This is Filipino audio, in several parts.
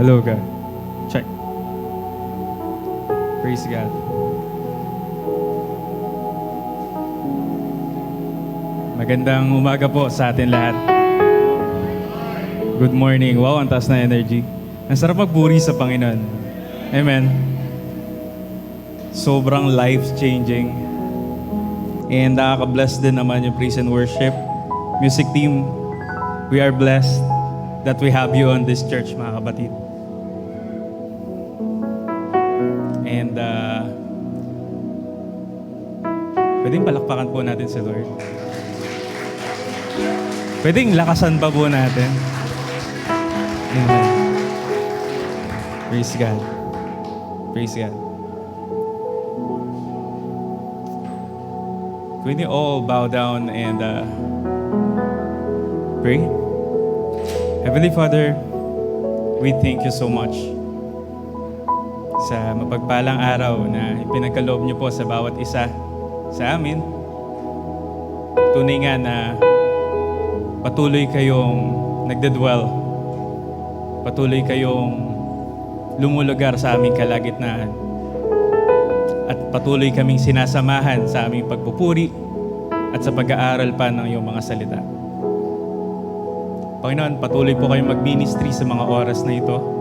Hello, God. Check. Praise God. Magandang umaga po sa atin lahat. Good morning. Wow, ang taas na energy. Ang sarap magburi sa Panginoon. Amen. Sobrang life-changing. And nakaka-bless din naman yung praise and worship. Music team, we are blessed that we have you on this church, mga kapatid. And pwedeng palakpakan po natin si Lord. Pwedeng lakasan pa po natin. Amen. Praise God. Praise God. Can we all bow down and pray? Heavenly Father, we thank you so much sa mapagpalang araw na ipinagkaloob niyo po sa bawat isa sa amin. Tunay nga na patuloy kayong nagdadwell. Patuloy kayong lumulugar sa aming kalagitnaan. At patuloy kaming sinasamahan sa aming pagpupuri at sa pag-aaral pa ng iyong mga salita. Panginoon, patuloy po kayong mag-ministry sa mga oras na ito.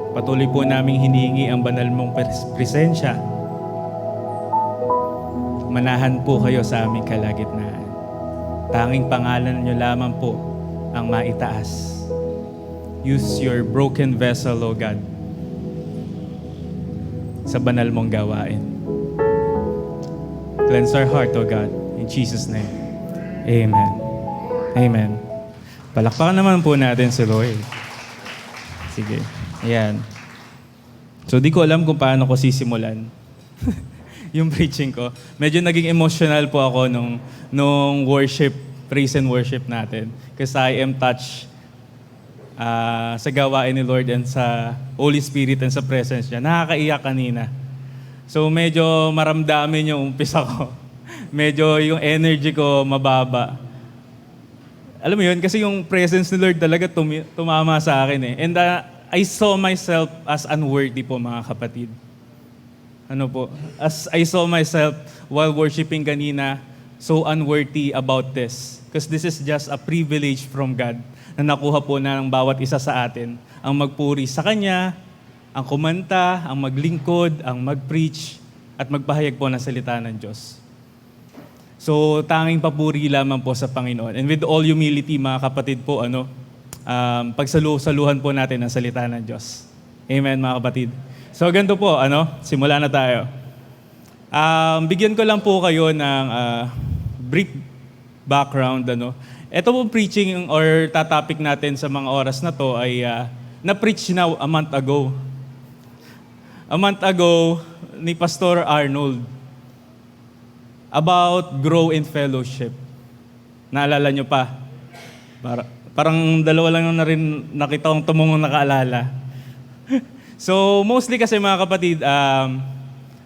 Patuloy po naming hinihingi ang banal mong presensya. Manahan po kayo sa aming kalagitnaan. Tanging pangalan niyo lamang po ang maitaas. Use your broken vessel, O God, sa banal mong gawain. Cleanse our heart, O God, in Jesus' name. Amen. Amen. Palakpakan naman po natin si Lord. Sige. Ayan. So, di ko alam kung paano ko sisimulan yung preaching ko. Medyo naging emotional po ako nung worship, praise and worship natin. Because I am touched sa gawain ni Lord and sa Holy Spirit and sa presence niya. Nakakaiyak kanina. So, medyo maramdamin yung umpisa ko. Medyo yung energy ko mababa. Alam mo yun, kasi yung presence ni Lord talaga tumama sa akin eh. And I saw myself as unworthy po, mga kapatid. Ano po? As I saw myself while worshiping kanina, so unworthy about this. Because this is just a privilege from God na nakuha po na ng bawat isa sa atin. Ang magpuri sa Kanya, ang kumanta, ang maglingkod, ang mag-preach, at magpahayag po ng salita ng Diyos. So, tanging papuri lamang po sa Panginoon. And with all humility, mga kapatid po, pagsaluhan po natin ang salita ng Diyos. Amen, mga kapatid. So, ganito po, simula na tayo. Bigyan ko lang po kayo ng brief background. Ito po preaching or tatopic natin sa mga oras na to ay na-preach na a month ago. A month ago ni Pastor Arnold about grow in fellowship. Naalala nyo pa? Parang dalawa lang na rin nakita kong tumungong nakaalala. So, mostly kasi mga kapatid,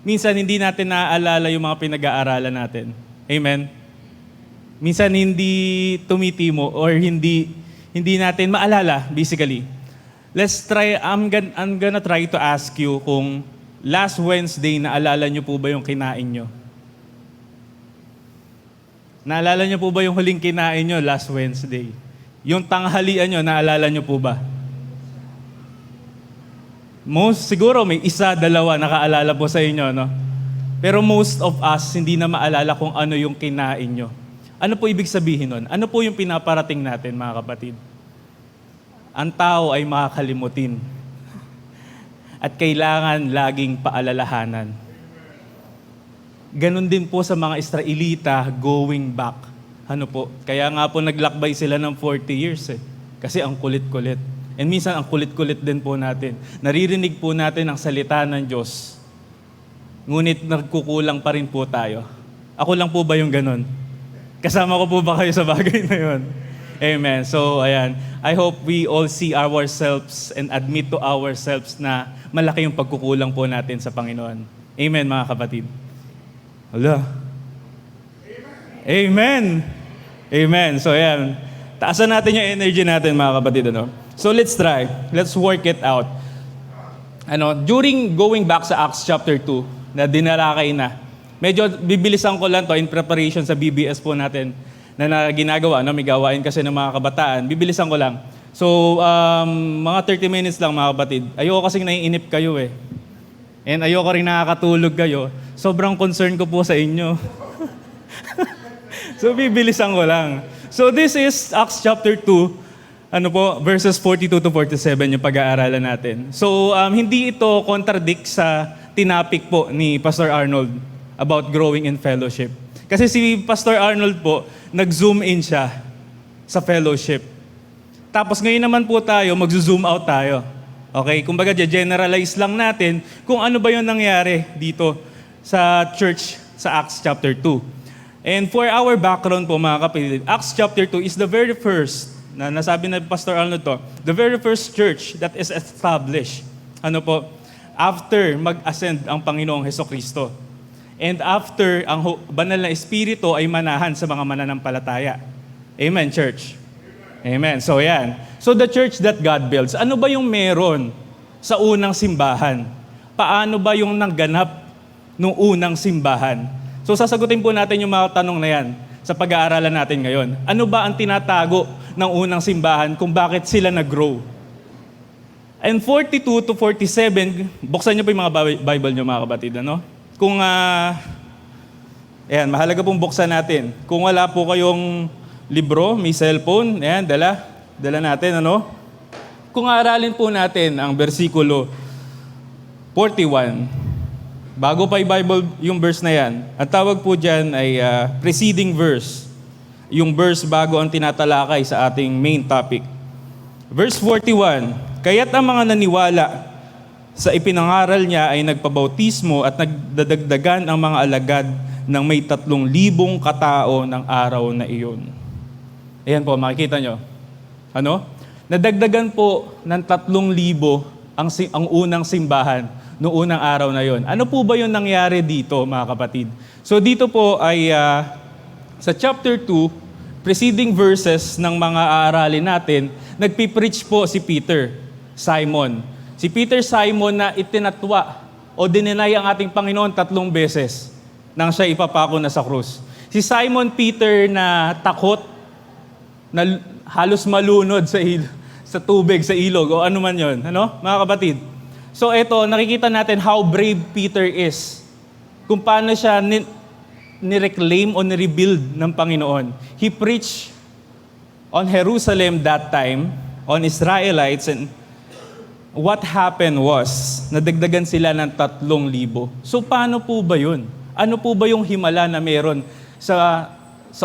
minsan hindi natin naaalala yung mga pinag-aaralan natin. Amen? Minsan hindi tumitimo or hindi natin maalala, basically. I'm gonna try to ask you kung last Wednesday, naalala nyo po ba yung kinain nyo? Naalala nyo po ba yung huling kinain nyo last Wednesday? Yung tanghalian nyo, naalala nyo po ba? Siguro may isa, dalawa, nakaalala po sa inyo, no? Pero most of us, hindi na maalala kung ano yung kinain nyo. Ano po ibig sabihin nun? Ano po yung pinaparating natin, mga kapatid? Ang tao ay makakalimutin. At kailangan laging paalalahanan. Ganon din po sa mga Israelita going back. Kaya nga po naglakbay sila ng 40 years eh. Kasi ang kulit-kulit. And minsan ang kulit-kulit din po natin. Naririnig po natin ang salita ng Diyos. Ngunit nagkukulang pa rin po tayo. Ako lang po ba yung ganon? Kasama ko po ba kayo sa bagay na yun? Amen. So, ayan. I hope we all see ourselves and admit to ourselves na malaki yung pagkukulang po natin sa Panginoon. Amen, mga kapatid. Hala. Amen. Amen. So, ayan. Taasan natin yung energy natin, mga kapatid. So let's try. Let's work it out. During going back sa Acts chapter 2, na dinalakay na, medyo bibilisan ko lang to in preparation sa BBS po natin na ginagawa. May gawain kasi ng mga kabataan. Bibilisan ko lang. So, mga 30 minutes lang mga kapatid. Ayoko kasing naiinip kayo eh. And ayoko rin nakakatulog kayo. Sobrang concern ko po sa inyo. So, bibilisan ko lang. So, this is Acts chapter 2, verses 42 to 47 yung pag-aaralan natin. So, hindi ito contradict sa tinapik po ni Pastor Arnold about growing in fellowship. Kasi si Pastor Arnold po, nag-zoom in siya sa fellowship. Tapos ngayon naman po tayo, mag-zoom out tayo. Okay? Kumbaga, generalize lang natin kung ano ba yung nangyari dito sa church sa Acts chapter 2. And for our background po mga kapatid, Acts chapter 2 is the very first, na nasabi na Pastor Arnold to, the very first church that is established. After mag-ascend ang Panginoong Hesukristo. And after ang banal na Espiritu ay manahan sa mga mananampalataya. Amen, church? Amen. So yan. So the church that God builds, ano ba yung meron sa unang simbahan? Paano ba yung nangganap nung unang simbahan? So sasagutin po natin yung mga tanong na yan sa pag-aaralan natin ngayon. Ano ba ang tinatago ng unang simbahan kung bakit sila nag-grow? And 42 to 47, buksan niyo po yung mga Bible niyo mga kapatid. Kung, mahalaga pong buksan natin. Kung wala po kayong libro, may cellphone, dala natin, Kung aaralin po natin ang versikulo 41, bago pa yung Bible yung verse na yan, ang tawag po dyan ay preceding verse, yung verse bago ang tinatalakay sa ating main topic. Verse 41, kaya't ang mga naniwala sa ipinangaral niya ay nagpabautismo at nagdadagdagan ang mga alagad ng may 3,000 katao ng araw na iyon. Ayan po, makikita nyo. Nadagdagan po ng 3,000 ang unang simbahan noong unang araw na yon. Ano po ba yung nangyari dito, mga kapatid? So dito po ay sa chapter 2, preceding verses ng mga aaralin natin, nagpipreach po si Peter, Simon. Si Peter Simon na itinatwa o dininay ang ating Panginoon 3 beses nang siya ipapako na sa krus. Si Simon Peter na takot, na halos malunod sa tubig, sa ilog, o ano man yun. Mga kapatid? So ito, nakikita natin how brave Peter is. Kung paano siya ni-reclaim o ni-rebuild ng Panginoon. He preached on Jerusalem that time, on Israelites, and what happened was, nadagdagan sila ng 3,000. So paano po ba yun? Ano po ba yung himala na meron sa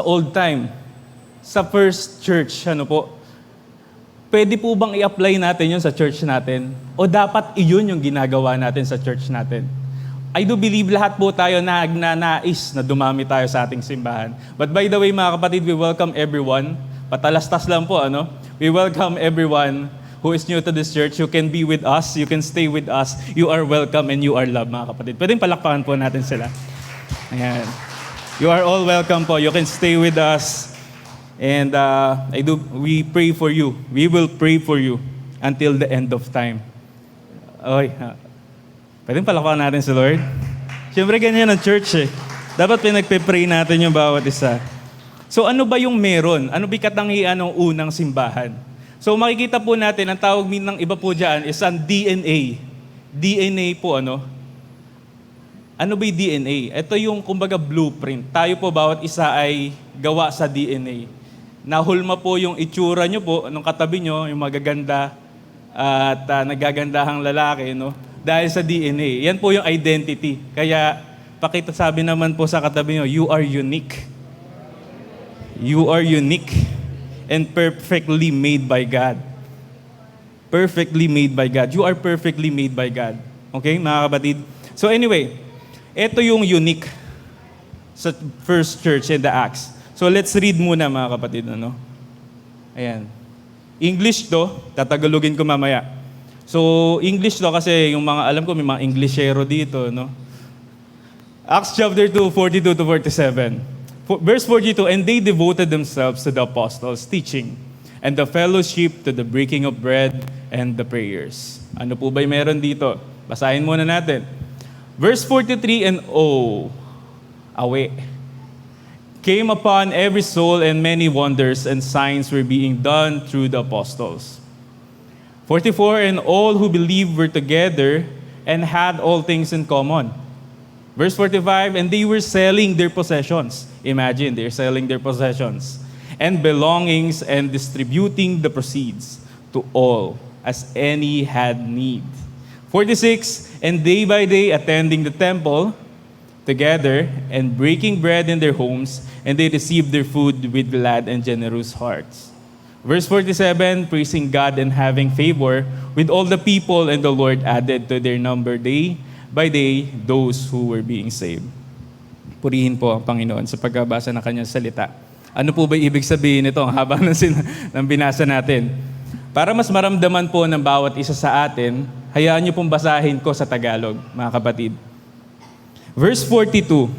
old time? Sa first church, pwede po bang i-apply natin yun sa church natin? O dapat iyon yung ginagawa natin sa church natin? I do believe lahat po tayo na nagnanais na dumami tayo sa ating simbahan. But by the way, mga kapatid, we welcome everyone. Patalastas lang po, We welcome everyone who is new to this church. You can be with us, you can stay with us. You are welcome and you are loved, mga kapatid. Pwedeng palakpakan po natin sila. Ayan. You are all welcome po. You can stay with us. And we pray for you. We will pray for you until the end of time. Okay. Pwedeng palakpakan natin si Lord. Siyempre ganyan ang church eh. Dapat pinagpe-pray natin yung bawat isa. So ano ba yung meron? Ano ba katangian ng unang simbahan? So makikita po natin, ang tawag ng iba po dyan is ang DNA. DNA po Ano ba yung DNA? Ito yung kumbaga blueprint. Tayo po bawat isa ay gawa sa DNA. Nahulma po yung itsura nyo po, nung katabi nyo, yung magaganda at nagagandahang lalaki, dahil sa DNA. Yan po yung identity. Kaya, sabi naman po sa katabi nyo, you are unique. You are unique and perfectly made by God. Perfectly made by God. You are perfectly made by God. Okay, mga kapatid? So anyway, ito yung unique sa first church in the Acts. So let's read muna mga kapatid. Ayan. English to, tatagalogin ko mamaya. So English to kasi yung mga alam ko may mga Englishero dito. Acts chapter 2, 42 to 47. Verse 42, and they devoted themselves to the apostles' teaching, and the fellowship, to the breaking of bread and the prayers. Ano po ba'y meron dito? Basahin muna natin. Verse 43, and awe came upon every soul, and many wonders and signs were being done through the apostles. 44, and all who believed were together and had all things in common. Verse 45, and they were selling their possessions. Imagine, they're selling their possessions and belongings and distributing the proceeds to all as any had need. 46, and day by day attending the temple together and breaking bread in their homes, and they received their food with glad and generous hearts. Verse 47, praising God and having favor with all the people, and the Lord added to their number day by day those who were being saved. Purihin po ang Panginoon sa pagbabasa ng kanyang salita. Ano po ba ibig sabihin nito habang ng binasa natin? Para mas maramdaman po ng bawat isa sa atin, hayaan niyo pong basahin ko sa Tagalog, mga kapatid. Verse 42,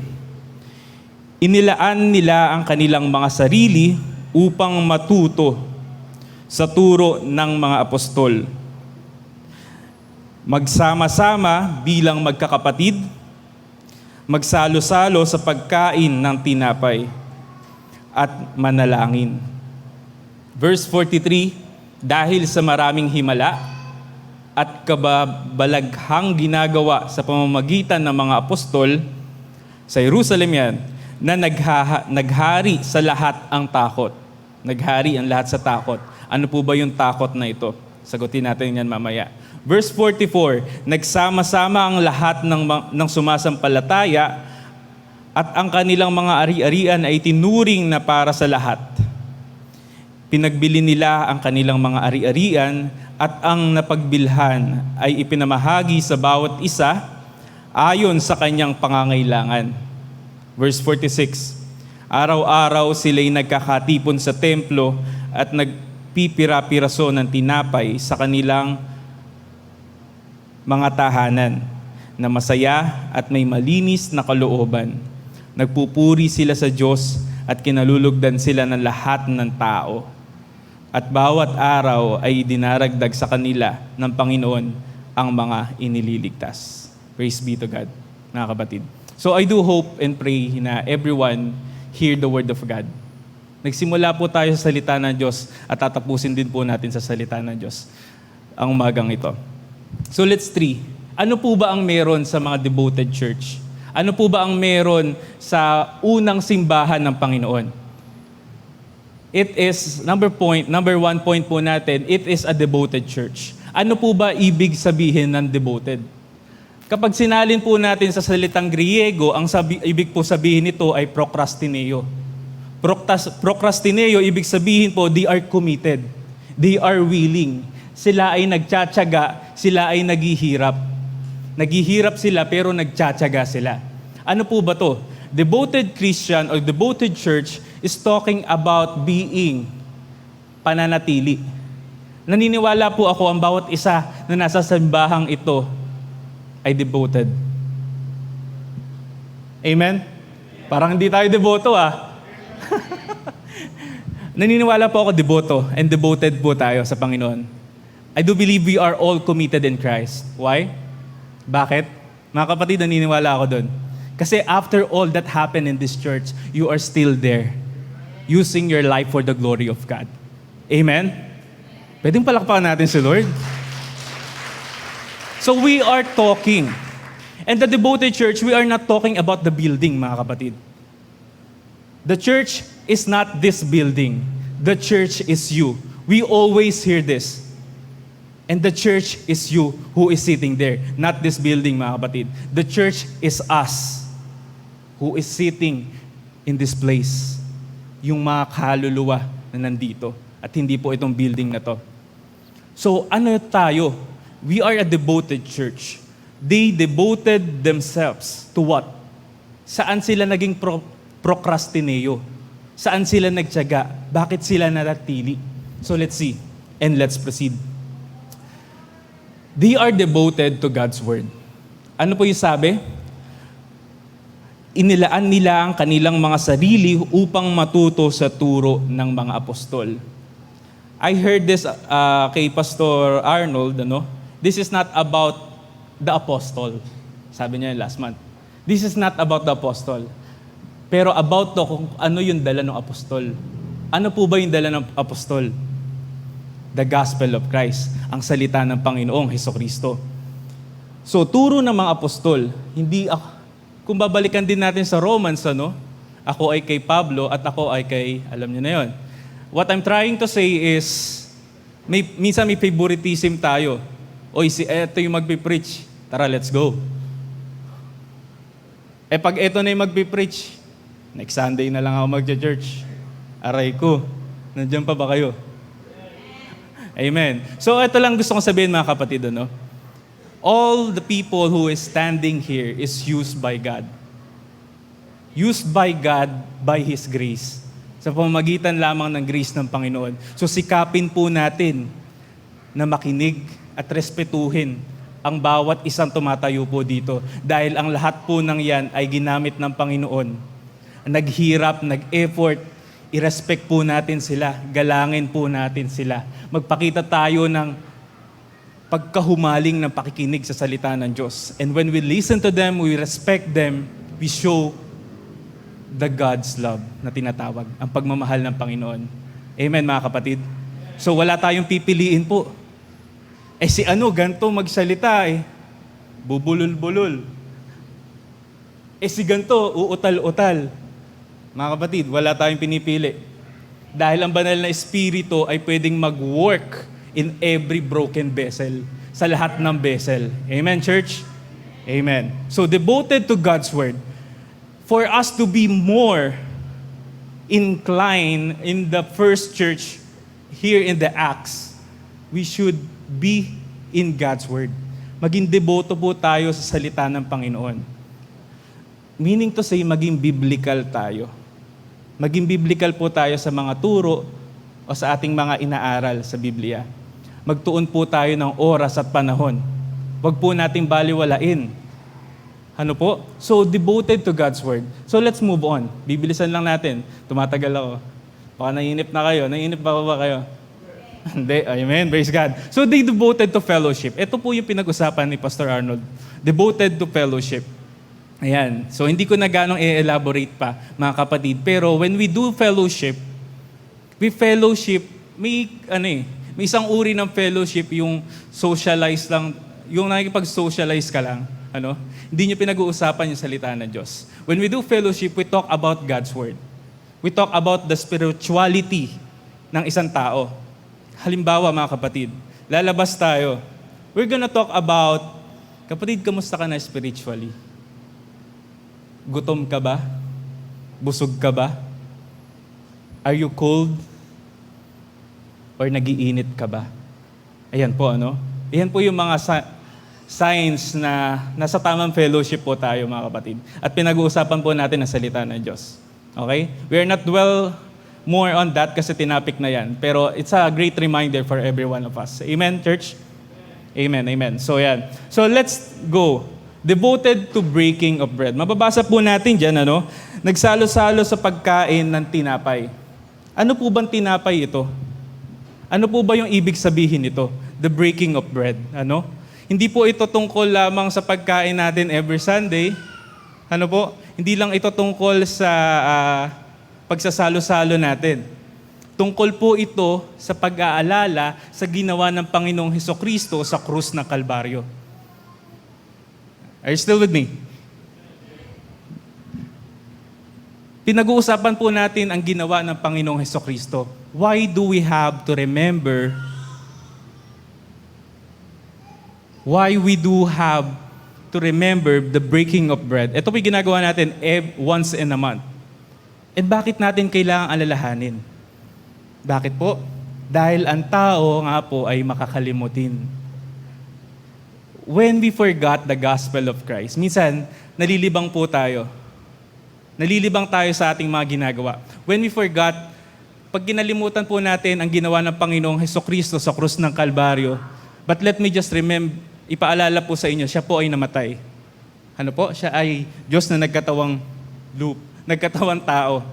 inilaan nila ang kanilang mga sarili upang matuto sa turo ng mga apostol. Magsama-sama bilang magkakapatid, magsalo-salo sa pagkain ng tinapay, at manalangin. Verse 43, dahil sa maraming himala at kababalaghang ginagawa sa pamamagitan ng mga apostol, sa Jerusalem yan, na naghari sa lahat ang takot. Naghari ang lahat sa takot. Ano po ba yung takot na ito? Sagutin natin yan mamaya. Verse 44, nagsama-sama ang lahat ng sumasampalataya at ang kanilang mga ari-arian ay tinuring na para sa lahat. Pinagbili nila ang kanilang mga ari-arian at ang napagbilhan ay ipinamahagi sa bawat isa ayon sa kanyang pangangailangan. Verse 46, araw-araw sila'y nagkakatipon sa templo at nagpipira-piraso ng tinapay sa kanilang mga tahanan na masaya at may malinis na kalooban. Nagpupuri sila sa Diyos at kinalulugdan sila ng lahat ng tao. At bawat araw ay dinaragdag sa kanila ng Panginoon ang mga inililigtas. Praise be to God, mga kapatid. So I do hope and pray na everyone hear the word of God. Nagsimula po tayo sa salita ng Diyos at tatapusin din po natin sa salita ng Diyos ang umagang ito. So let's three. Ano po ba ang meron sa mga devoted church? Ano po ba ang meron sa unang simbahan ng Panginoon? It is, number one point po natin, it is a devoted church. Ano po ba ibig sabihin ng devoted? Kapag sinalin po natin sa salitang Griego, ang ibig po sabihin nito ay procrastineo. Procrastineo, ibig sabihin po, they are committed. They are willing. Sila ay nagtsatsaga, sila ay naghihirap. Naghihirap sila pero nagtsatsaga sila. Ano po ba to? Devoted Christian or devoted church is talking about being pananatili. Naniniwala po ako ang bawat isa na nasa simbahang ito ay devoted. Amen? Parang hindi tayo devoto Naniniwala po ako devoto and devoted po tayo sa Panginoon. I do believe we are all committed in Christ. Why? Bakit? Mga kapatid, naniniwala ako doon. Kasi after all that happened in this church, you are still there, using your life for the glory of God. Amen? Pwedeng palakpakan natin si Lord. So we are talking. And the devoted church, we are not talking about the building, mga kapatid. The church is not this building. The church is you. We always hear this. And the church is you who is sitting there, not this building, mga kapatid. The church is us who is sitting in this place. Yung mga kaluluwa na nandito. At hindi po itong building na to. So ano tayo? We are a devoted church. They devoted themselves to what? Saan sila naging procrastineo? Saan sila nagtiyaga? Bakit sila natili? So let's see and let's proceed. They are devoted to God's Word. Ano po yung sabi? Inilaan nila ang kanilang mga sarili upang matuto sa turo ng mga apostol. I heard this kay Pastor Arnold, ano? This is not about the apostle. Sabi niya last month. This is not about the apostle. Pero about to kung ano yung dala ng apostol. Ano po ba yung dala ng apostol? The gospel of Christ, ang salita ng Panginoong Hesukristo. So, turo ng mga apostol, kung babalikan din natin sa Romans, ano? Ako ay kay Pablo at ako ay kay, alam niyo na yon. What I'm trying to say is, minsan may favoritism tayo. Oy, eto yung magpipreach. Tara, let's go. Pag eto na yung magpipreach, next Sunday na lang ako magja-church. Aray ko, nandiyan pa ba kayo? Amen. So, ito lang gusto kong sabihin mga kapatid, ano? All the people who is standing here is used by God. Used by God by His grace. Sa pamamagitan lamang ng grace ng Panginoon. So sikapin po natin na makinig at respetuhin ang bawat isang tumatayo po dito. Dahil ang lahat po ng yan ay ginamit ng Panginoon. Naghirap, nag-effort, i-respect po natin sila, galangin po natin sila. Magpakita tayo ng pagkahumaling ng pakikinig sa salita ng Diyos. And when we listen to them, we respect them, we show the God's love na tinatawag, ang pagmamahal ng Panginoon. Amen, mga kapatid? So wala tayong pipiliin po. Si ganto magsalita bubulol-bulol. Si ganto, uutal-utal. Mga kapatid, wala tayong pinipili. Dahil ang banal na Espiritu ay pwedeng mag-work in every broken vessel, sa lahat ng vessel. Amen, church? Amen. So, devoted to God's Word. For us to be more inclined in the first church here in the Acts, we should be in God's Word. Maging deboto po tayo sa salita ng Panginoon. Meaning to say, maging biblical tayo. Maging biblical po tayo sa mga turo o sa ating mga inaaral sa Biblia. Magtuon po tayo ng oras at panahon. Huwag po nating baliwalain. Ano po? So, devoted to God's Word. So, let's move on. Bibilisan lang natin. Tumatagal ako. Baka naiinip na kayo. Naiinip pa ba kayo? Hindi. Amen. Praise God. So, they devoted to fellowship. Ito po yung pinag-usapan ni Pastor Arnold. Devoted to fellowship. Ayan. So, hindi ko na ganong i-elaborate pa, mga kapatid. Pero, when we do fellowship, may isang uri ng fellowship, yung socialize lang, yung nakikipag-socialize ka lang, hindi nyo pinag-uusapan yung salita ng Diyos. When we do fellowship, we talk about God's Word. We talk about the spirituality ng isang tao. Halimbawa, mga kapatid, lalabas tayo. We're gonna talk about, kapatid, kamusta ka na spiritually? Gutom ka ba? Busog ka ba? Are you cold? Or nagiinit ka ba? Ayan po, Ayan po yung mga signs na nasa tamang fellowship po tayo, mga kapatid. At pinag-uusapan po natin ang salita ng Diyos. Okay? We are not more on that kasi tinapik na yan. Pero it's a great reminder for every one of us. Amen, church? Amen, amen. So yan. So let's go. Devoted to breaking of bread. Mababasa po natin dyan, nagsalo-salo sa pagkain ng tinapay. Ano po bang tinapay ito? Ano po ba yung ibig sabihin nito? The breaking of bread. Hindi po ito tungkol lamang sa pagkain natin every Sunday. Hindi lang ito tungkol sa pagsasalo-salo natin. Tungkol po ito sa pag-aalala sa ginawa ng Panginoong Hesukristo sa krus ng Kalbaryo. Are you still with me? Pinag-uusapan po natin ang ginawa ng Panginoong Hesukristo. Why do we have to remember? Why we do have to remember the breaking of bread? Ito po'y ginagawa natin once in a month. And bakit natin kailangang alalahanin? Bakit po? Dahil ang tao nga po ay makakalimutin. When we forgot the gospel of Christ, minsan nalilibang po tayo. Nalilibang tayo sa ating mga ginagawa. When we forgot, pag kinalimutan po natin ang ginawa ng Panginoong Hesukristo sa krus ng Kalbaryo, but let me just ipaalala po sa inyo, siya po ay namatay. Siya ay Diyos na nagkatawang tao.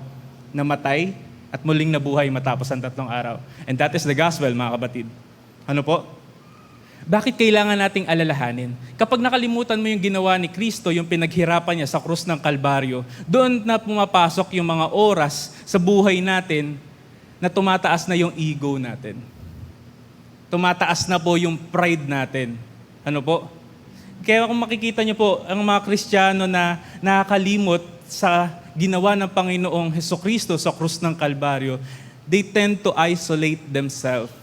Namatay at muling nabuhay matapos ang 3 araw. And that is the gospel, mga kapatid. Ano po? Bakit kailangan nating alalahanin? Kapag nakalimutan mo yung ginawa ni Kristo, yung pinaghirapan niya sa krus ng Kalbaryo, doon na pumapasok yung mga oras sa buhay natin na tumataas na yung ego natin. Tumataas na po yung pride natin. Ano po? Kaya kung makikita niyo po, ang mga Kristiyano na nakakalimot sa ginawa ng Panginoong Hesukristo sa krus ng Kalbaryo, they tend to isolate themselves.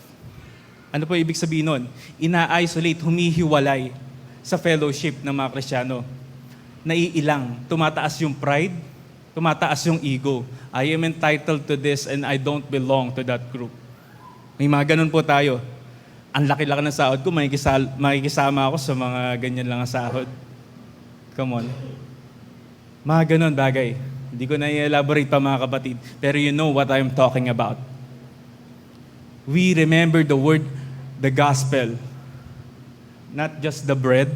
Ano po ibig sabihin nun? Ina-isolate, humihiwalay sa fellowship ng mga Kristiyano. Naiilang, tumataas yung pride, tumataas yung ego. I am entitled to this and I don't belong to that group. May mga ganun po tayo. Ang laki-laki ng sahod ko, makikisama ako sa mga ganyan lang ang sahod. Come on. Mga ganun bagay. Hindi ko na i-elaborate pa mga kapatid. Pero you know what I'm talking about. We remember the word, the gospel. Not just the bread,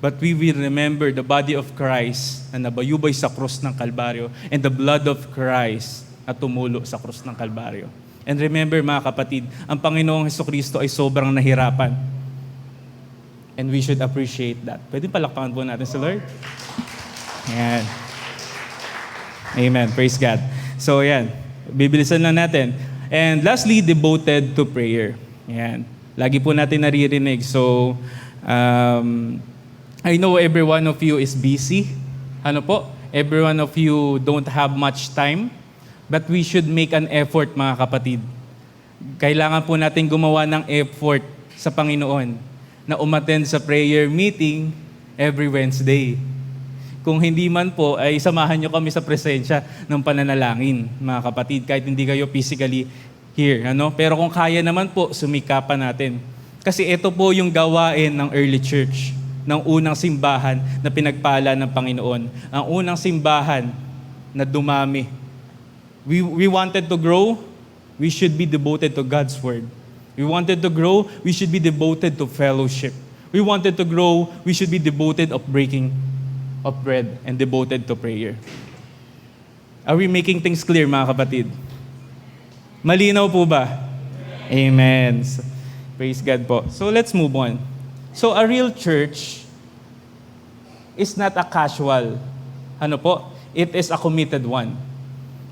but we will remember the body of Christ na nabayubay sa krus ng Kalbaryo and the blood of Christ na tumulo sa krus ng Kalbaryo. And remember mga kapatid, ang Panginoong Hesukristo ay sobrang nahirapan. And we should appreciate that. Pwede palakpakan po natin si Lord? Ayan. Amen. Praise God. So ayan, bibilisan lang natin. And lastly, devoted to prayer. Ayan. Lagi po natin naririnig. So, I know every one of you is busy. Ano po? Every one of you don't have much time. But we should make an effort, mga kapatid. Kailangan po natin gumawa ng effort sa Panginoon na umattend sa prayer meeting every Wednesday. Kung hindi man po, ay samahan nyo kami sa presensya ng pananalangin, mga kapatid, kahit hindi kayo physically here. Ano? Pero kung kaya naman po, sumikapan natin. Kasi ito po yung gawain ng early church, ng unang simbahan na pinagpala ng Panginoon. Ang unang simbahan na dumami. We wanted to grow, we should be devoted to God's Word. We wanted to grow, we should be devoted to fellowship. We wanted to grow, we should be devoted of breaking of bread and devoted to prayer. Are we making things clear, mga kapatid? Malinaw po ba? Amen. Praise God po. So let's move on. So a real church is not a casual. Ano po? It is a committed one.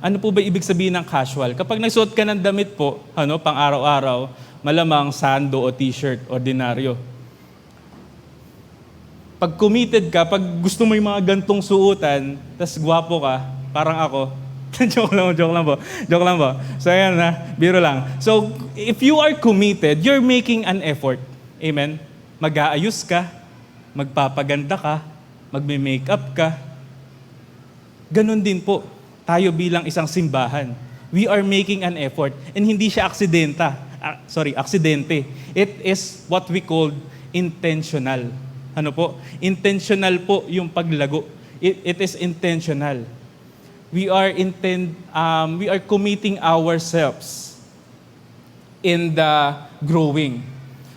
Ano po ba ibig sabihin ng casual? Kapag nagsuot ka ng damit po, pang araw-araw, malamang sando o t-shirt, ordinaryo. Pag committed ka, pag gusto mo yung mga gantong suotan, tas gwapo ka, parang ako, joke lang po. So ayan na, biro lang. So if you are committed, you're making an effort. Amen? Mag-aayos ka, magpapaganda ka, magme-makeup ka. Ganon din po. Tayo bilang isang simbahan, we are making an effort and hindi siya aksidente. It is what we call intentional. Ano po? Intentional po yung paglago. It is intentional. We are committing ourselves in the growing.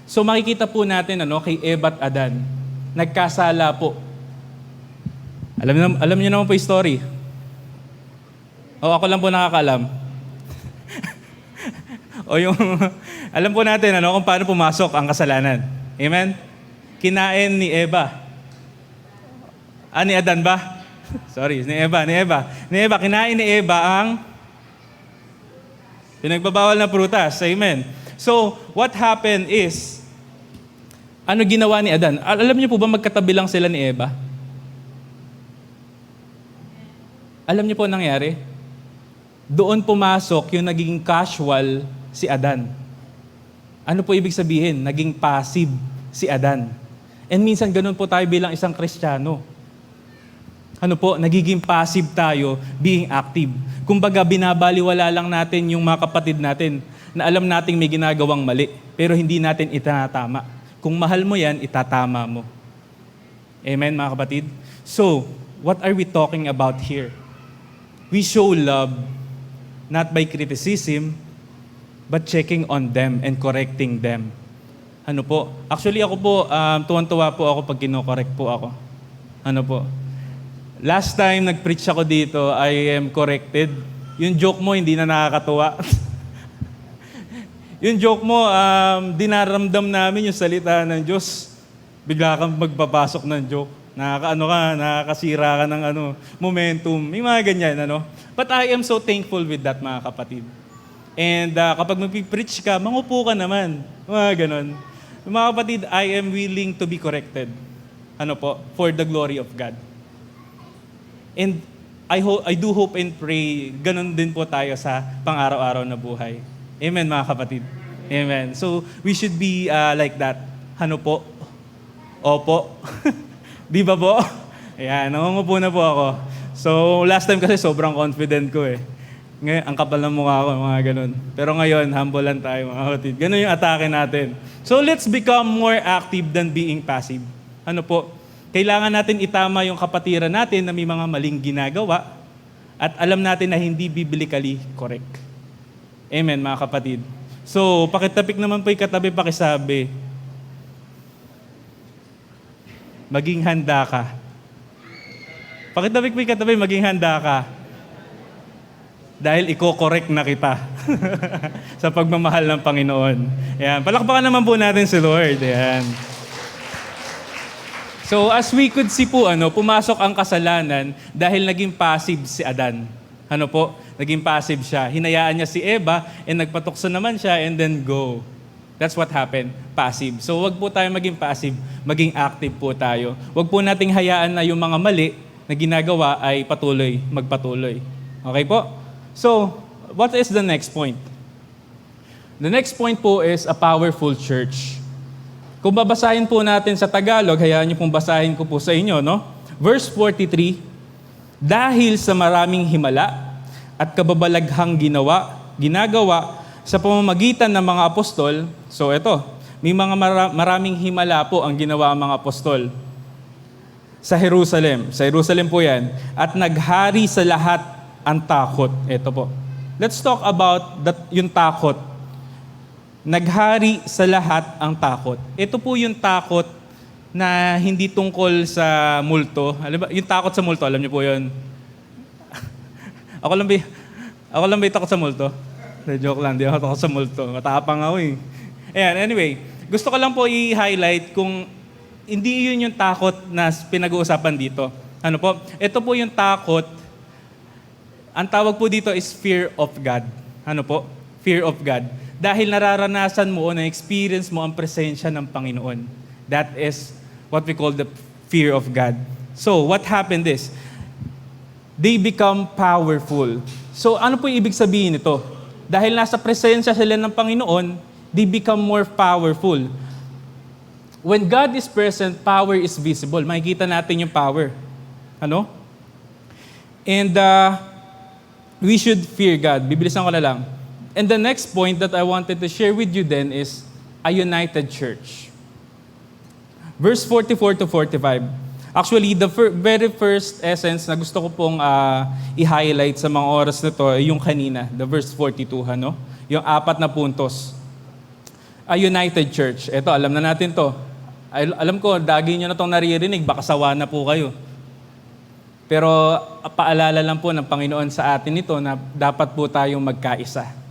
So makikita po natin kay Eva at Adan, nagkasala po. Alam niyo naman po yung story. O ako lang po nakakaalam. Alam po natin kung paano pumasok ang kasalanan. Amen? Kinain ni Eva. Ni Adan ba? Sorry, ni Eva. Ni Eva, kinain ni Eva ang pinagbabawal na prutas. Amen. So, what happened is, ano ginawa ni Adan? Alam niyo po ba magkatabi lang sila ni Eva? Alam niyo po ang nangyari? Doon pumasok yung naging casual si Adan. Ano po ibig sabihin? Naging passive si Adan. And minsan ganun po tayo bilang isang Kristiyano. Nagiging passive tayo, being active. Kumbaga, binabaliwala lang natin yung mga kapatid natin na alam nating may ginagawang mali, pero hindi natin itatama. Kung mahal mo yan, itatama mo. Amen, mga kapatid? So, what are we talking about here? We show love not by criticism, but checking on them and correcting them. Actually ako po, tuwan-tuwa po ako pag kino-correct po ako. Last time nag-preach ako dito, I am corrected Yung joke mo, hindi na nakakatuwa. Yung joke mo, dinaramdam namin yung salita ng Diyos. Bigla kang magpapasok ng joke. Nakakasira ka ng momentum. May mga ganyan, But I am so thankful with that, mga kapatid. And kapag mag-preach ka, mangupo ka naman. Mga ganon. Mga kapatid, I am willing to be corrected. For the glory of God. And I do hope and pray, ganon din po tayo sa pang-araw-araw na buhay. Amen, mga kapatid. Amen. So, we should be like that. Opo. Di ba po? Ayan, nangungupo na po ako. So, last time kasi sobrang confident ko eh. Ngayon, ang kapal ng mukha ko, mga ganun. Pero ngayon, humble lang tayo, mga kapatid. Ganun yung atake natin. So, let's become more active than being passive. Kailangan natin itama yung kapatiran natin na may mga maling ginagawa at alam natin na hindi biblically correct. Amen, mga kapatid. So, pakitapik naman po yung katabi, pakisabi, maging handa ka. Pakitapik po yung katabi, maging handa ka. Dahil i-correct na kita sa pagmamahal ng Panginoon. Ayan. Palakpakan naman po natin si Lord. Ayan. So as we could see po, pumasok ang kasalanan dahil naging passive si Adan. Naging passive siya. Hinayaan niya si Eva and nagpatukso naman siya and then go. That's what happened. Passive. So wag po tayo maging passive, maging active po tayo. Wag po nating hayaan na yung mga mali na ginagawa ay magpatuloy. Okay po? So, what is the next point? The next point po is a powerful church. Kung babasahin po natin sa Tagalog, hayaan niyo pong basahin ko po sa inyo, Verse 43, dahil sa maraming himala at kababalaghang ginagawa sa pamamagitan ng mga apostol, so ito, may mga maraming himala po ang ginawa ang mga apostol sa Jerusalem. Sa Jerusalem po yan. At naghari sa lahat ang takot. Ito po. Let's talk about yung takot. Naghari sa lahat ang takot. Ito po yung takot na hindi tungkol sa multo. Alam ba? Yung takot sa multo, alam niyo po yun. Ako lang ba takot sa multo? Joke lang, di ako takot sa multo. Matapang ako eh. Ayan, anyway. Gusto ko lang po i-highlight kung hindi yun yung takot na pinag-uusapan dito. Ito po yung takot. Ang tawag po dito is fear of God. Fear of God. Dahil nararanasan mo o na-experience mo ang presensya ng Panginoon. That is what we call the fear of God. So, what happened is, they become powerful. So, ano po yung ibig sabihin nito? Dahil nasa presensya sila ng Panginoon, they become more powerful. When God is present, power is visible. Makikita natin yung power. And we should fear God. Bibilisan ko na lang. And the next point that I wanted to share with you then is a united church. Verse 44 to 45. Actually, the very first essence na gusto ko pong i-highlight sa mga oras na to ay yung kanina, the verse 42, Yung 4 na puntos. A united church. Ito, alam na natin to. Alam ko, dagi nyo na itong naririnig, baka sawa na po kayo. Pero paalala lang po ng Panginoon sa atin ito na dapat po tayong magkaisa.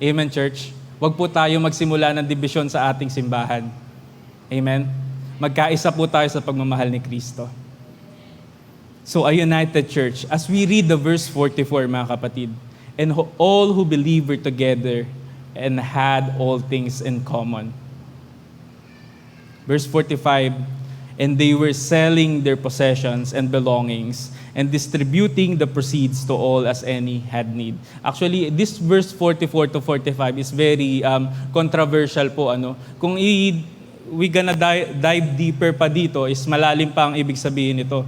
Amen, church? Huwag po tayo magsimula ng dibisyon sa ating simbahan. Amen? Magkaisa po tayo sa pagmamahal ni Kristo. So, a united church. As we read the verse 44, mga kapatid, and all who believe were together and had all things in common. Verse 45, and they were selling their possessions and belongings and distributing the proceeds to all as any had need. Actually, this verse 44 to 45 is very controversial po. Kung we gonna dive deeper pa dito, is malalim pa ang ibig sabihin nito.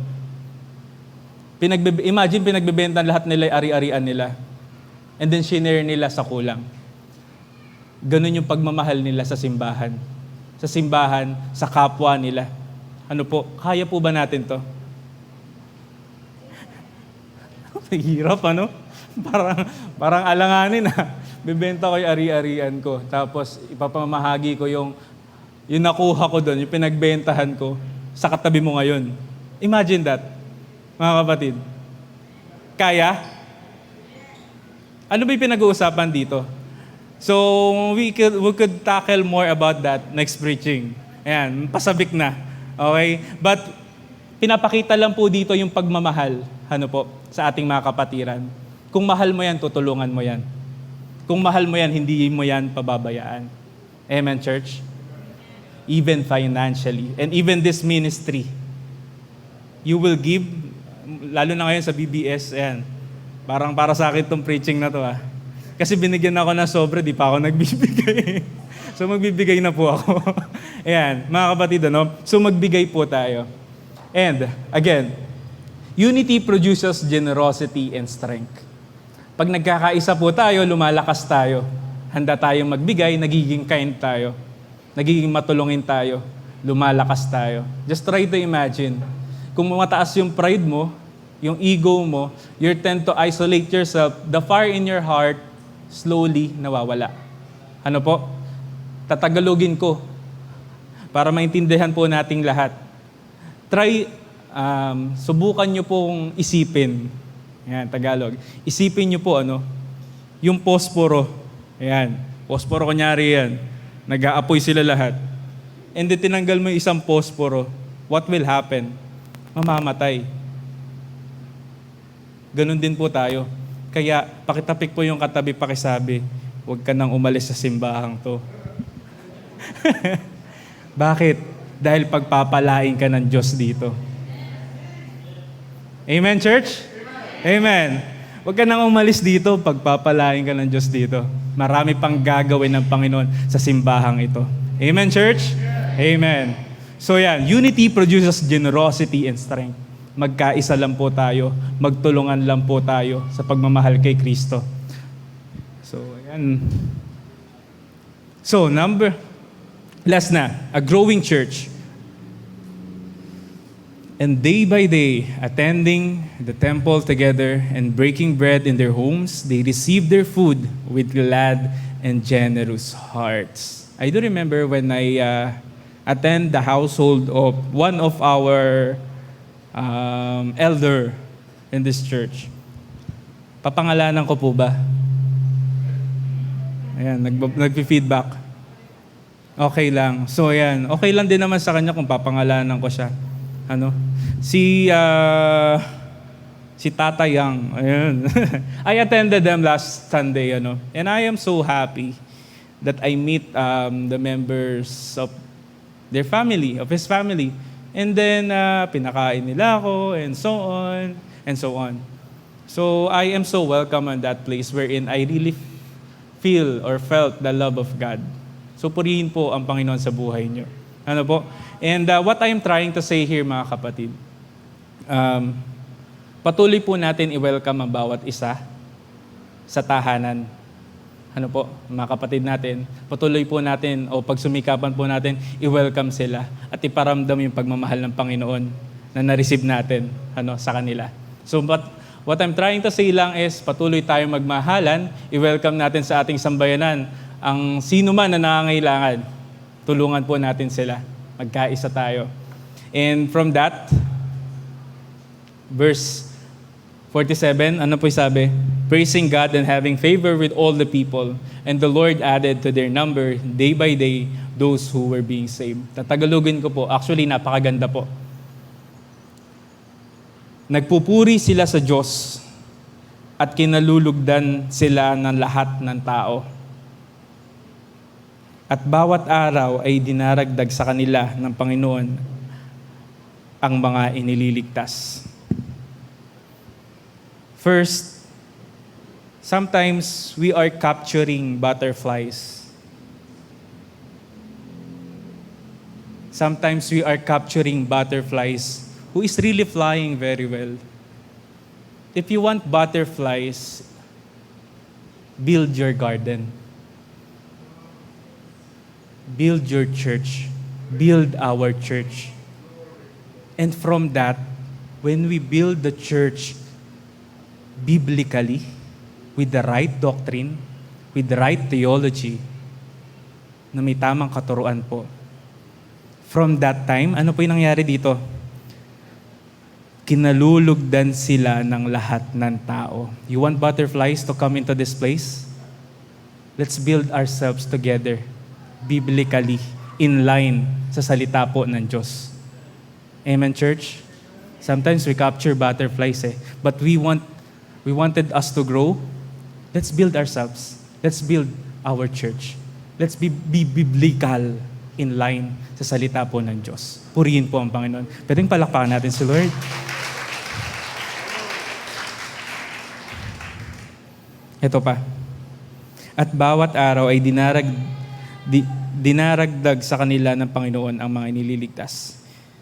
Imagine, pinagbebenta lahat nila, ari-arian nila. And then, shinare nila sa kulang. Ganun yung pagmamahal nila sa simbahan. Sa simbahan, sa kapwa nila. Kaya po ba natin to? Hirap, Parang alanganin, Bibenta ko yung ari-arian ko. Tapos, ipapamahagi ko yung nakuha ko doon, yung pinagbentahan ko, sa katabi mo ngayon. Imagine that, mga kapatid. Kaya? Ano ba yung pinag-uusapan dito? So, we could tackle more about that next preaching. Ayan, pasabik na. Okay? But, pinapakita lang po dito yung pagmamahal, ano po, sa ating mga kapatiran. Kung mahal mo yan, tutulungan mo yan. Kung mahal mo yan, hindi mo yan pababayaan. Amen, church? Even financially. And even this ministry. You will give, lalo na ngayon sa BBS, ayan. Parang para sa akin itong preaching na to, Kasi binigyan ako ng sobre, di pa ako nagbibigay. So magbibigay na po ako. Ayan, mga kapatid, So magbigay po tayo. And, again, unity produces generosity and strength. Pag nagkakaisa po tayo, lumalakas tayo. Handa tayong magbigay, nagiging kind tayo. Nagiging matulungin tayo. Lumalakas tayo. Just try to imagine. Kung mataas yung pride mo, yung ego mo, you tend to isolate yourself, the fire in your heart slowly nawawala. Ano po? Tatagalogin ko para maintindihan po nating lahat. Try, subukan nyo pong isipin. Ayan, Tagalog. Isipin nyo po, yung posporo. Ayan, posporo kunyari yan. Nag-aapoy sila lahat. And then tinanggal mo yung isang posporo. What will happen? Mamamatay. Ganon din po tayo. Kaya, pakitapik po yung katabi, pakisabi, huwag ka nang umalis sa simbahang to. Bakit? Dahil pagpapalain ka ng Diyos dito. Amen, church? Amen. Huwag ka nang umalis dito, pagpapalain ka ng Diyos dito. Marami pang gagawin ng Panginoon sa simbahang ito. Amen, church? Amen. So yan, unity produces generosity and strength. Magkaisa lang po tayo, magtulungan lang po tayo sa pagmamahal kay Kristo. So, ayan. So, last na, a growing church. And day by day, attending the temple together and breaking bread in their homes, they received their food with glad and generous hearts. I do remember when I attend the household of one of our elder in this church. Papangalanan ko po ba? Ayan, nagpi-feedback. Okay lang. So, ayan. Okay lang din naman sa kanya kung papangalanan ko siya. Si Tata Yang. Ayan. I attended them last Sunday, And I am so happy that I meet the members of their family, of his family. And then, pinakain nila ako, and so on, and so on. So, I am so welcome in that place wherein I really feel or felt the love of God. So, purihin po ang Panginoon sa buhay niyo. Ano po? And what I am trying to say here, mga kapatid, patuloy po natin i-welcome ang bawat isa sa tahanan. Ano po, mga kapatid natin, patuloy po natin o pagsumikapan po natin, i-welcome sila at iparamdam yung pagmamahal ng Panginoon na na-receive natin sa kanila. So, what I'm trying to say lang is, patuloy tayong magmahalan, i-welcome natin sa ating sambayanan ang sino man na nangangailangan. Tulungan po natin sila. Magkaisa tayo. And from that, verse 47, ano po sabi? Praising God and having favor with all the people. And the Lord added to their number, day by day, those who were being saved. Tatagalogin ko po. Actually, napakaganda po. Nagpupuri sila sa Diyos at kinalulugdan sila ng lahat ng tao. At bawat araw ay dinaragdag sa kanila ng Panginoon ang mga inililigtas. First, sometimes we are capturing butterflies. Sometimes we are capturing butterflies who is really flying very well. If you want butterflies, build your garden. Build your church. Build our church. And from that, when we build the church biblically, with the right doctrine, with the right theology, na may tamang katuruan po. From that time, ano po yung nangyari dito? kinalulugdan sila ng lahat ng tao. You want butterflies to come into this place? Let's build ourselves together, biblically, in line sa salita po ng Diyos. Amen, church? Sometimes we capture butterflies but we wanted us to grow. Let's build ourselves. Let's build our church. Let's be biblical in line sa salita po ng Diyos. Purihin po ang Panginoon. Pwedeng palakpakan natin si Lord. Ito pa. At bawat araw ay dinaragdag sa kanila ng Panginoon ang mga inililigtas.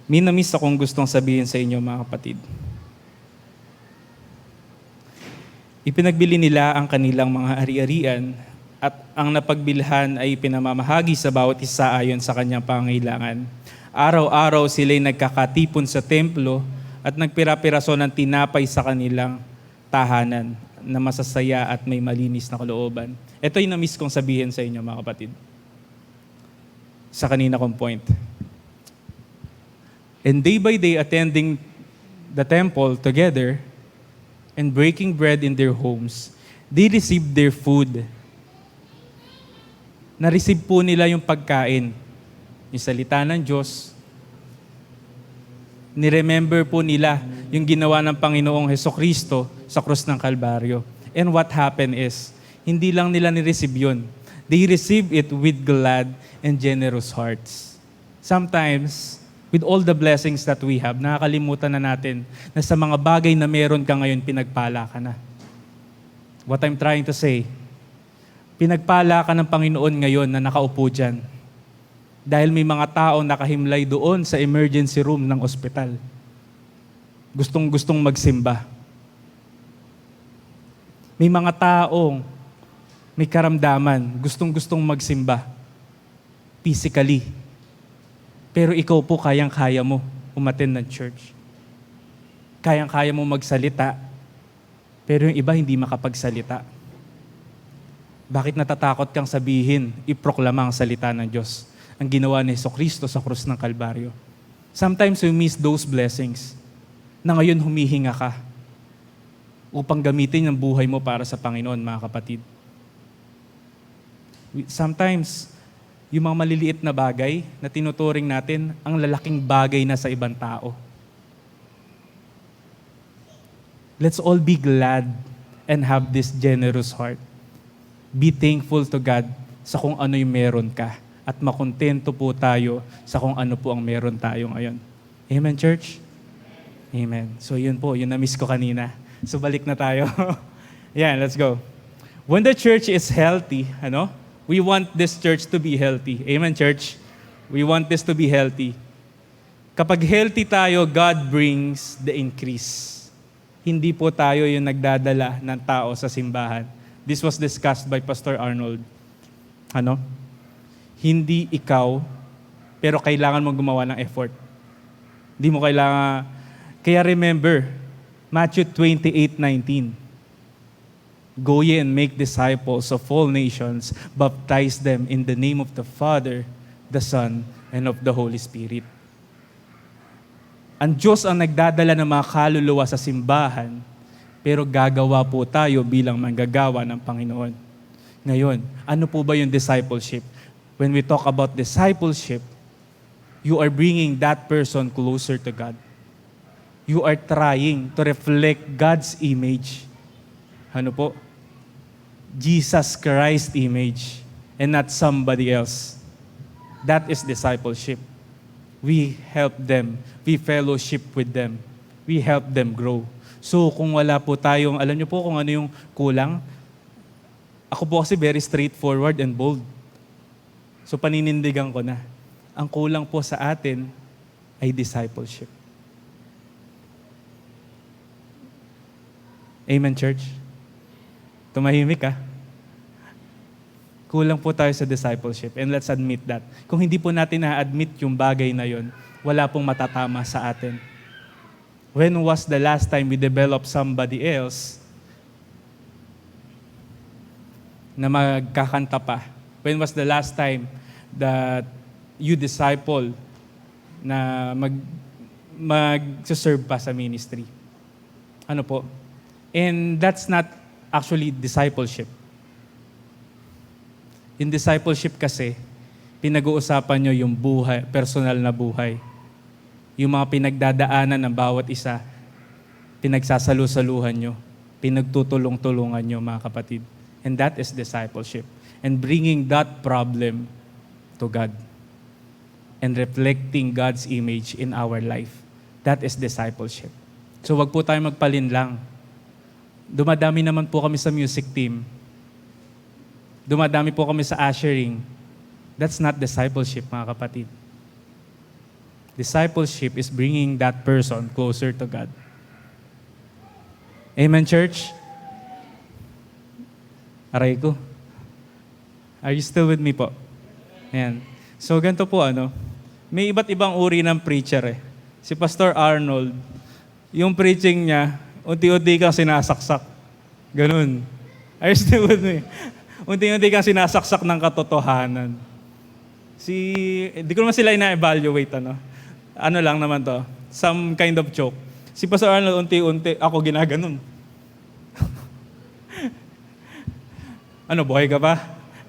Minamis akong gustong sabihin sa inyo, mga kapatid. Ipinagbili nila ang kanilang mga ari-arian at ang napagbilhan ay pinamamahagi sa bawat isa ayon sa kanyang pangangailangan. Araw-araw sila'y nagkakatipon sa templo at nagpira-piraso ng tinapay sa kanilang tahanan na masasaya at may malinis na kalooban. Ito yung na-miss kong sabihin sa inyo, mga kapatid. Sa kanina kong point. And day by day attending the temple together and breaking bread in their homes, they received their food. Na-receive po nila yung pagkain, yung salita ng Diyos. Ni-remember po nila yung ginawa ng Panginoong Hesukristo sa krus ng Kalbaryo. And what happened is, hindi lang nila ni-receive yun. They receive it with glad and generous hearts. Sometimes, with all the blessings that we have, nakakalimutan na natin na sa mga bagay na meron ka ngayon, pinagpala ka na. What I'm trying to say, pinagpala ka ng Panginoon ngayon na nakaupo dyan. Dahil may mga tao nakahimlay doon sa emergency room ng ospital. Gustong-gustong magsimba. May mga taong may karamdaman, gustong-gustong magsimba. Physically. Pero ikaw po kayang-kaya mo umattend ng church. Kayang-kaya mo magsalita. Pero yung iba hindi makapagsalita. Bakit natatakot kang sabihin, iproklama ang salita ng Diyos? Ang ginawa ni Hesukristo sa krus ng Kalbaryo. Sometimes we miss those blessings na ngayon humihinga ka upang gamitin ang buhay mo para sa Panginoon, mga kapatid. Sometimes, yung mga maliliit na bagay na tinuturing natin, ang lalaking bagay na sa ibang tao. Let's all be glad and have this generous heart. Be thankful to God sa kung ano yung meron ka at makontento po tayo sa kung ano po ang meron tayo ngayon. Amen, church? Amen. So yun po, yun na-miss ko kanina. So balik na tayo. Yan, let's go. When the church is healthy, we want this church to be healthy. Amen, church? We want this to be healthy. Kapag healthy tayo, God brings the increase. Hindi po tayo yung nagdadala ng tao sa simbahan. This was discussed by Pastor Arnold. Hindi ikaw, pero kailangan mo gumawa ng effort. Hindi mo kailangan. Kaya remember, Matthew 28:19. Go ye and make disciples of all nations, baptize them in the name of the Father, the Son, and of the Holy Spirit. Ang Diyos ang nagdadala ng mga kaluluwa sa simbahan, pero gagawa po tayo bilang manggagawa ng Panginoon. Ngayon, ano po ba yung discipleship? When we talk about discipleship, you are bringing that person closer to God. You are trying to reflect God's image. Ano po? Jesus Christ image and not somebody else. That is discipleship. We help them. We fellowship with them. We help them grow. So kung wala po tayong, alam niyo po kung ano yung kulang? Ako po kasi very straightforward and bold. So paninindigan ko na. Ang kulang po sa atin ay discipleship. Amen, church? Tumahimik ka. Kulang po tayo sa discipleship and let's admit that. Kung hindi po natin na-admit yung bagay na yon, wala pong matatama sa atin. When was the last time we developed somebody else na magkakanta pa? When was the last time that you disciple na mag-serve pa sa ministry. Ano po? And that's not actually discipleship. In discipleship kasi, pinag-uusapan nyo yung buhay, personal na buhay. Yung mga pinagdadaanan ng bawat isa, pinagsasalu-saluhan nyo, pinagtutulong-tulungan nyo, mga kapatid. And that is discipleship. And bringing that problem to God. And reflecting God's image in our life. That is discipleship. So wag po tayo magpalinlang. Dumadami naman po kami sa music team. Dumadami po kami sa ushering. That's not discipleship, mga kapatid. Discipleship is bringing that person closer to God. Amen, church? Aray ko. Are you still with me po? Ayan. So, ganito po, may iba't ibang uri ng preacher eh. Si Pastor Arnold, yung preaching niya, unti-unti kang sinasaksak. Ganun. Are you still with me? Unti-unti kang sinasaksak ng katotohanan. Di ko naman sila ina-evaluate, Ano lang naman to, some kind of joke. Si Pastor Arnold, unti-unti, ako ginaganon. Buhay ka ba?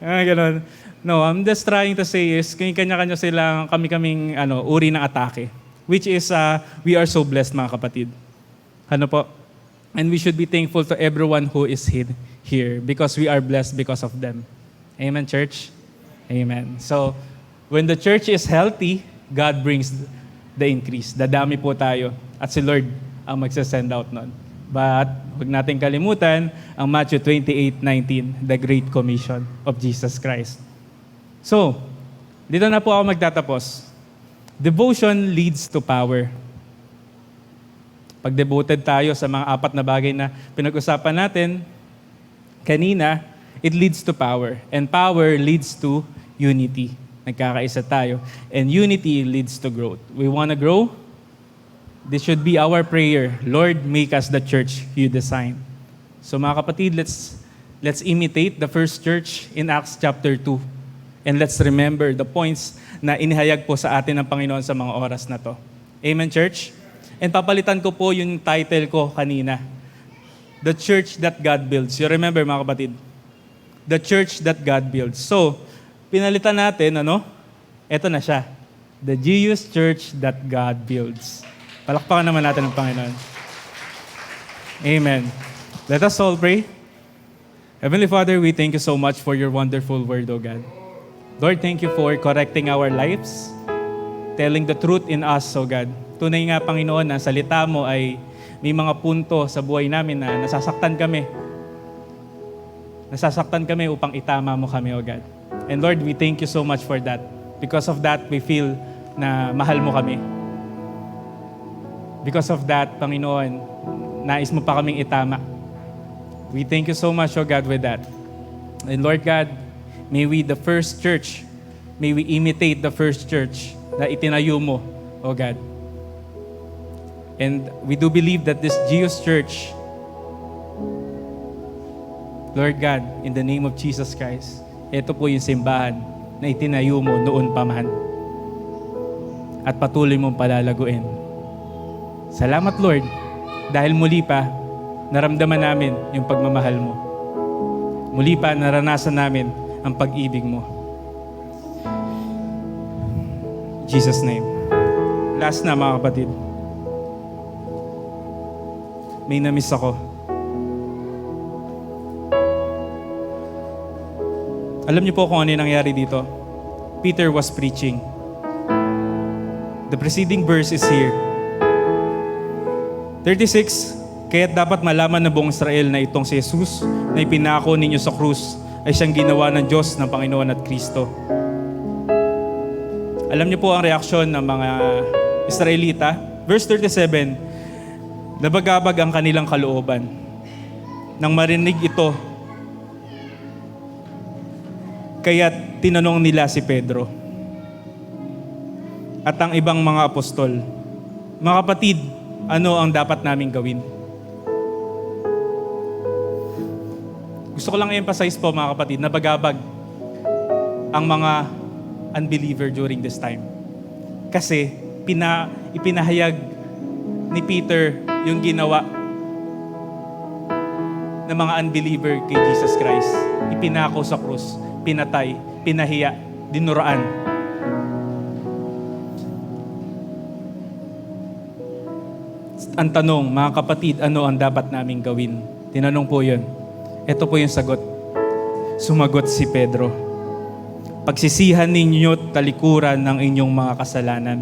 Ganun. No, I'm just trying to say is, kanya-kanya silang kami-kaming uri ng atake. Which is, we are so blessed, mga kapatid. Ano po? And we should be thankful to everyone who is here because we are blessed because of them. Amen, church? Amen. So, when the church is healthy, God brings the increase. Dadami po tayo. At si Lord ang magsasend out nun. But, huwag natin kalimutan ang Matthew 28:19, the Great Commission of Jesus Christ. So, dito na po ako magtatapos. Devotion leads to power. Pag devoted tayo sa mga 4 na bagay na pinag-usapan natin kanina, it leads to power. And power leads to unity. Nagkakaisa tayo. And unity leads to growth. We want to grow? This should be our prayer. Lord, make us the church you design. So mga kapatid, let's imitate the first church in Acts chapter 2. And let's remember the points na inihayag po sa atin ng Panginoon sa mga oras na to. Amen, church? And papalitan ko po yung title ko kanina. The Church That God Builds. You remember, mga kapatid? The Church That God Builds. So, pinalitan natin, Ito na siya. The Jesus Church That God Builds. Palakpakan naman natin ang Panginoon. Amen. Let us all pray. Heavenly Father, we thank you so much for your wonderful word, O God. Lord, thank you for correcting our lives, telling the truth in us, O God. Tunay nga, Panginoon, na salita mo ay may mga punto sa buhay namin na nasasaktan kami. Nasasaktan kami upang itama mo kami, O God. And Lord, we thank you so much for that. Because of that, we feel na mahal mo kami. Because of that, Panginoon, nais mo pa kaming itama. We thank you so much, O God, with that. And Lord God, may we the first church, may we imitate the first church na itinayo mo, O God. And we do believe that this Jesus Church, Lord God, in the name of Jesus Christ, ito po yung simbahan na itinayo mo noon pa man. At patuloy mong palalaguin. Salamat, Lord, dahil muli pa, naramdaman namin yung pagmamahal mo. Muli pa, naranasan namin ang pag-ibig mo. In Jesus' name. Last na, mga kapatid. May na-miss ako. Alam niyo po kung ano yung nangyari dito? Peter was preaching. The preceding verse is here. 36, kaya't dapat malaman ng buong Israel na itong si Jesus na ipinako ninyo sa krus ay siyang ginawa ng Diyos ng Panginoon at Kristo. Alam niyo po ang reaksyon ng mga Israelita. Verse 37, nabagabag ang kanilang kalooban. Nang marinig ito, kaya't tinanong nila si Pedro at ang ibang mga apostol, mga kapatid, ano ang dapat naming gawin? Gusto ko lang i-emphasize po, mga kapatid, nabagabag ang mga unbeliever during this time. Kasi ipinahayag ni Peter yung ginawa ng mga unbeliever kay Jesus Christ. Ipinako sa krus, pinatay, pinahiya, dinuraan. Ang tanong, mga kapatid, ano ang dapat naming gawin? Tinanong po yun. Ito po yung sagot. Sumagot si Pedro. Pagsisihan ninyo talikuran ng inyong mga kasalanan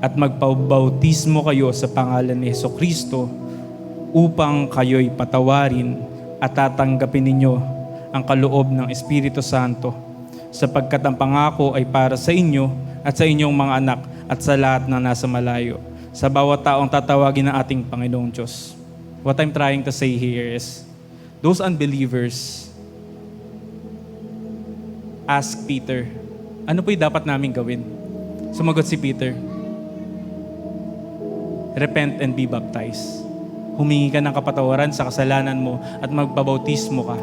at magpabautismo kayo sa pangalan ni Jesucristo upang kayo'y patawarin at tatanggapin ninyo ang kaloob ng Espiritu Santo, sapagkat ang pangako ay para sa inyo at sa inyong mga anak at sa lahat na nasa malayo, sa bawat taong tatawagin ng ating Panginoong Diyos. What I'm trying to say here is, those unbelievers ask Peter, ano po yung dapat namin gawin? Sumagot si Peter, repent and be baptized. Humingi ka ng kapatawaran sa kasalanan mo at magpabautismo ka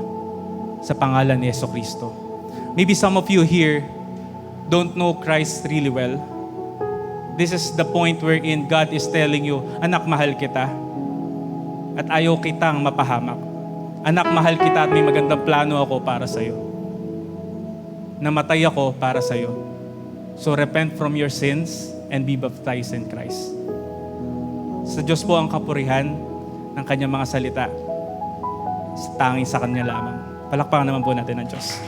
sa pangalan ni Jesucristo. Maybe some of you here don't know Christ really well. This is the point wherein God is telling you, anak, mahal kita at ayaw kitang mapahamak. Anak, mahal kita at may magandang plano ako para sa'yo. Namatay ako para sa'yo. So repent from your sins and be baptized in Christ. Sa Diyos po ang kapurihan ng kanyang mga salita. Tanging sa Kanya lamang. Palakpakan naman po natin ang Diyos.